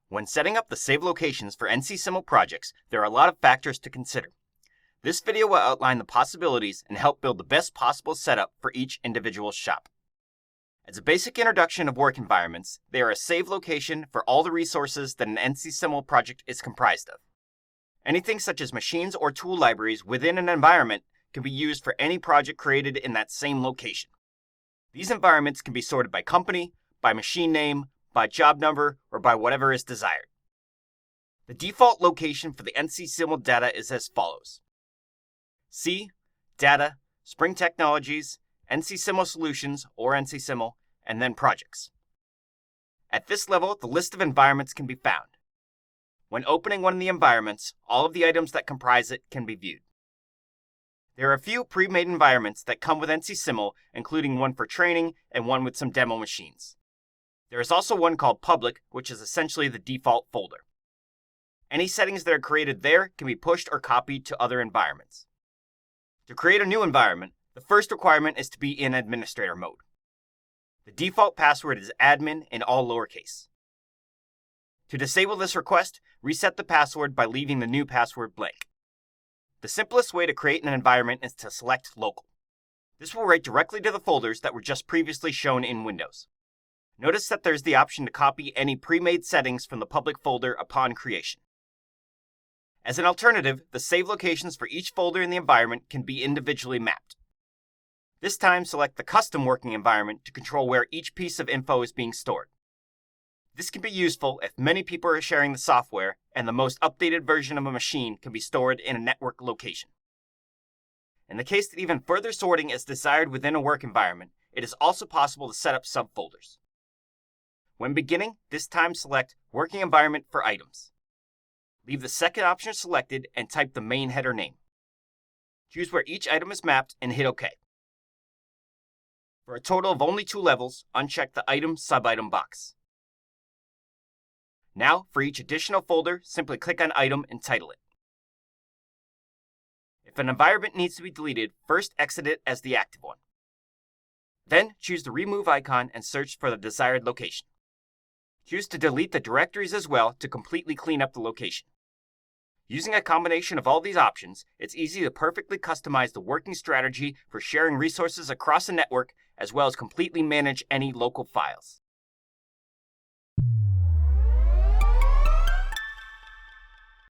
When setting up the save locations for NC-SIML projects, there are a lot of factors to consider. This video will outline the possibilities and help build the best possible setup for each individual shop. As a basic introduction of work environments, they are a save location for all the resources that an NC-SIML project is comprised of. Anything such as machines or tool libraries within an environment can be used for any project created in that same location. These environments can be sorted by company, by machine name, by job number, or by whatever is desired. The default location for the NC-SIML data is as follows: C, Data, Spring Technologies, NC-SIML Solutions, or NC-SIML, and then Projects. At this level, the list of environments can be found. When opening one of the environments, all of the items that comprise it can be viewed. There are a few pre-made environments that come with NC-SIML, including one for training and one with some demo machines. There is also one called Public, which is essentially the default folder. Any settings that are created there can be pushed or copied to other environments. To create a new environment, the first requirement is to be in administrator mode. The default password is admin in all lowercase. To disable this request, reset the password by leaving the new password blank. The simplest way to create an environment is to select Local. This will write directly to the folders that were just previously shown in Windows. Notice that there's the option to copy any pre-made settings from the public folder upon creation. As an alternative, the save locations for each folder in the environment can be individually mapped. This time, select the custom working environment to control where each piece of info is being stored. This can be useful if many people are sharing the software and the most updated version of a machine can be stored in a network location. In the case that even further sorting is desired within a work environment, it is also possible to set up subfolders. When beginning, this time select Working Environment for Items. Leave the second option selected and type the main header name. Choose where each item is mapped and hit OK. For a total of only 2 levels, uncheck the Item Sub-Item box. Now, for each additional folder, simply click on Item and title it. If an environment needs to be deleted, first exit it as the active one. Then, choose the Remove icon and search for the desired location. Choose to delete the directories as well to completely clean up the location. Using a combination of all these options, it's easy to perfectly customize the working strategy for sharing resources across a network, as well as completely manage any local files.